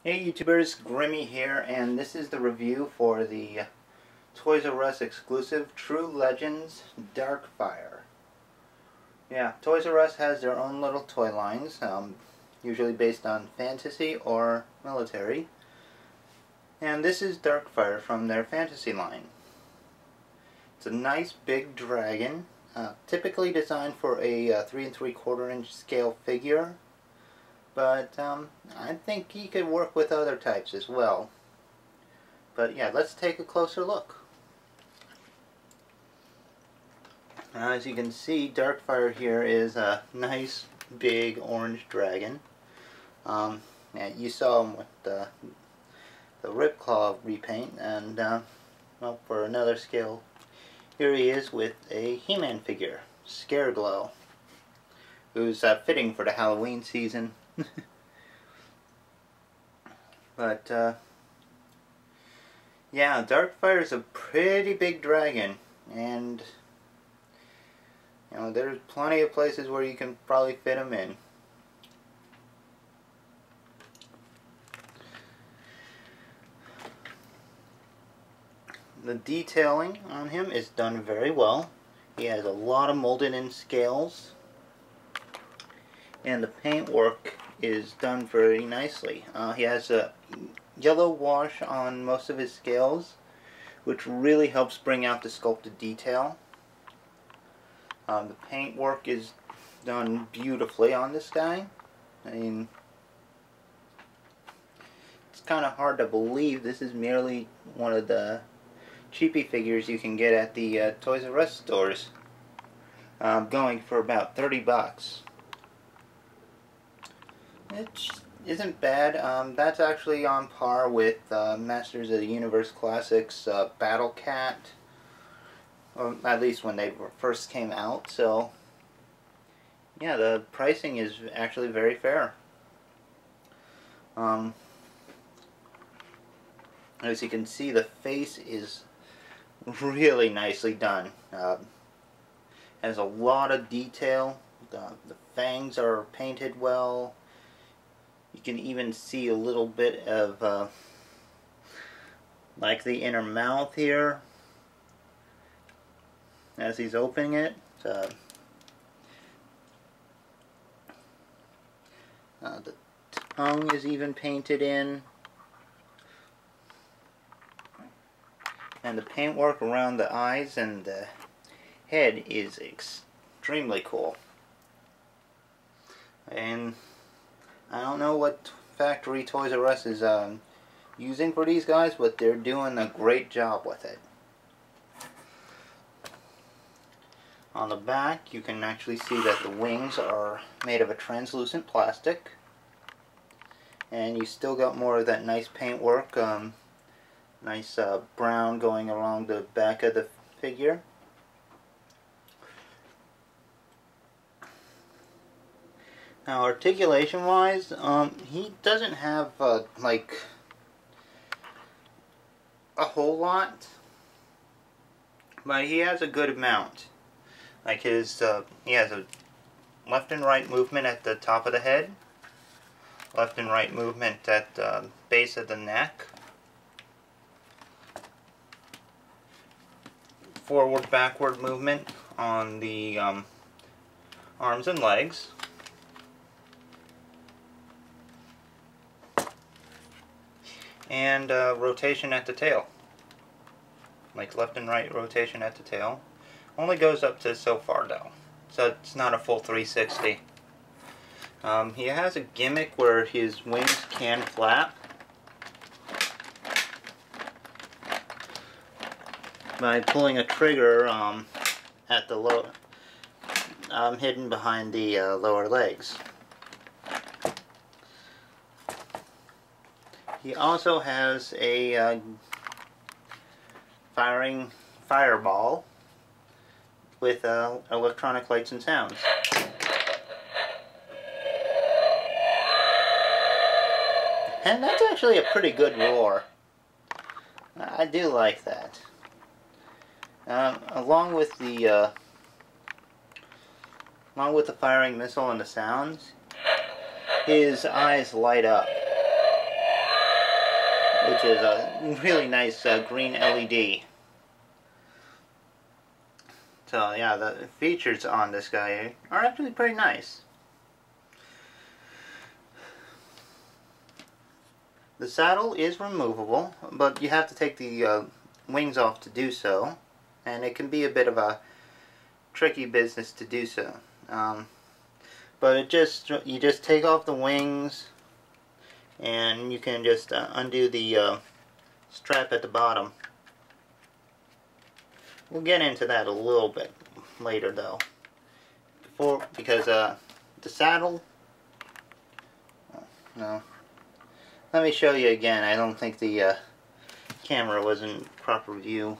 Hey YouTubers, Grimmy here, and this is the review for the Toys R Us exclusive True Legends Darkfire. Yeah, Toys R Us has their own little toy lines, usually based on fantasy or military. And this is Darkfire from their fantasy line. It's a nice big dragon, typically designed for a 3 3/4 inch scale figure. But I think he could work with other types as well. But yeah, let's take a closer look. As you can see, Darkfire here is a nice big orange dragon. Yeah, you saw him with the Ripclaw repaint, and well, for another scale, here he is with a He-Man figure, Scareglow, who's fitting for the Halloween season. But yeah, Darkfire is a pretty big dragon, and you know, there's plenty of places where you can probably fit him in. The detailing on him is done very well. He has a lot of molded in scales, and the paintwork is done very nicely. He has a yellow wash on most of his scales, which really helps bring out the sculpted detail. The paintwork is done beautifully on this guy. I mean, it's kind of hard to believe this is merely one of the cheapy figures you can get at the Toys R Us stores, going for about 30 bucks. It isn't bad. That's actually on par with Masters of the Universe Classics Battle Cat, or at least when they first came out. So yeah, the pricing is actually very fair. As you can see, the face is really nicely done. Has a lot of detail. The fangs are painted well. You can even see a little bit of like the inner mouth here as he's opening it. The tongue is even painted in, and the paintwork around the eyes and the head is extremely cool. And I don't know what factory Toys R Us is using for these guys, but they're doing a great job with it. On the back, you can actually see that the wings are made of a translucent plastic, and you still got more of that nice paintwork, nice brown going along the back of the figure. Now, articulation wise, he doesn't have like a whole lot, but he has a good amount. Like he has a left and right movement at the top of the head, left and right movement at the base of the neck, forward backward movement on the arms and legs, and rotation at the tail, like left and right rotation at the tail. Only goes up to so far though, so it's not a full 360. He has a gimmick where his wings can flap by pulling a trigger at the low, hidden behind the lower legs. He also has a fireball with electronic lights and sounds. And that's actually a pretty good roar. I do like that. Along with the firing missile and the sounds, his eyes light up. which is a really nice green LED. So yeah, the features on this guy are actually pretty nice. The saddle is removable, but you have to take the wings off to do so, and it can be a bit of a tricky business to do so. But you just take off the wings, and you can just undo the strap at the bottom. We'll get into that a little bit later, though. Because the saddle. No. Let me show you again. I don't think the camera was in proper view.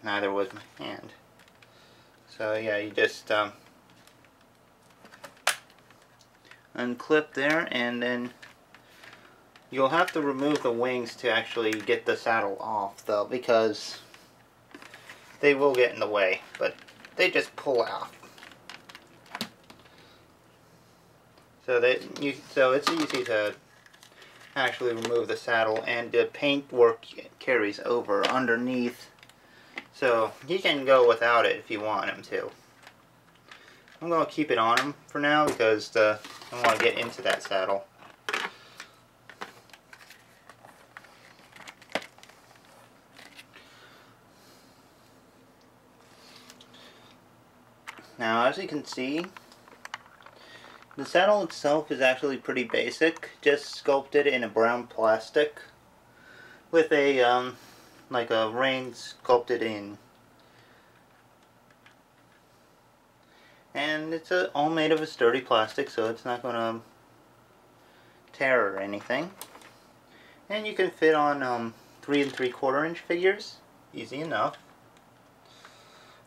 Neither was my hand. So yeah, you just unclip there, and then you'll have to remove the wings to actually get the saddle off, though, because they will get in the way, but they just pull off. So it's easy to actually remove the saddle, and the paintwork carries over underneath. So you can go without it if you want him to. I'm going to keep it on him for now because I want to get into that saddle. Now, as you can see, the saddle itself is actually pretty basic, just sculpted in a brown plastic with a like a rein sculpted in, and it's all made of a sturdy plastic, so it's not going to tear or anything. And you can fit on 3 3/4 inch figures, easy enough.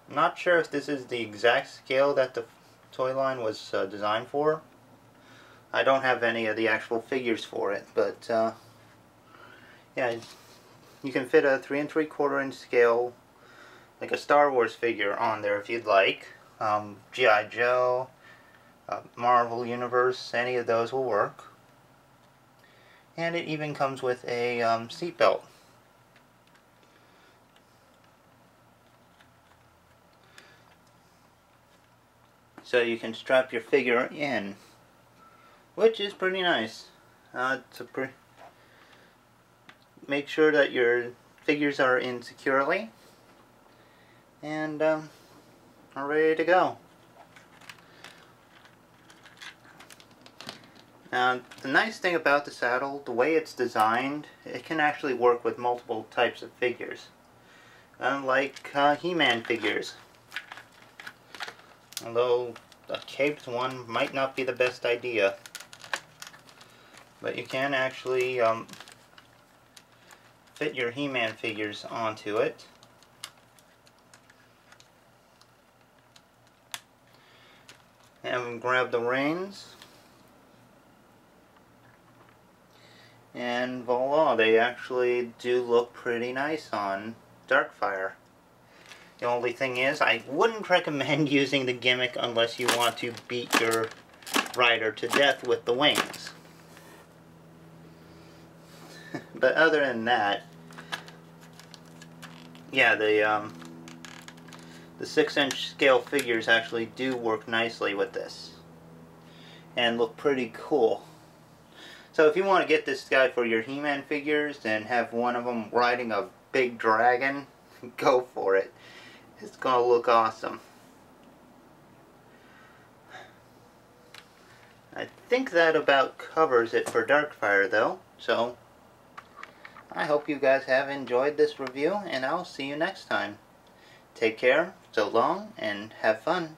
I'm not sure if this is the exact scale that the toy line was designed for. I don't have any of the actual figures for it, but yeah, you can fit a 3 3/4 inch scale, like a Star Wars figure, on there if you'd like. G.I. Joe, Marvel Universe, any of those will work. And it even comes with a seat belt. So you can strap your figure in, which is pretty nice. Make sure that your figures are in securely, and are ready to go. Now, the nice thing about the saddle, the way it's designed, it can actually work with multiple types of figures, like He-Man figures. Although a caped one might not be the best idea. But you can actually fit your He-Man figures onto it. And grab the reins. And voila, they actually do look pretty nice on Darkfire. The only thing is, I wouldn't recommend using the gimmick unless you want to beat your rider to death with the wings. But other than that, yeah, the 6-inch scale figures actually do work nicely with this and look pretty cool. So if you want to get this guy for your He-Man figures and have one of them riding a big dragon, go for it. It's gonna look awesome. I think that about covers it for Darkfire, though. So I hope you guys have enjoyed this review, and I'll see you next time. Take care, so long, and have fun.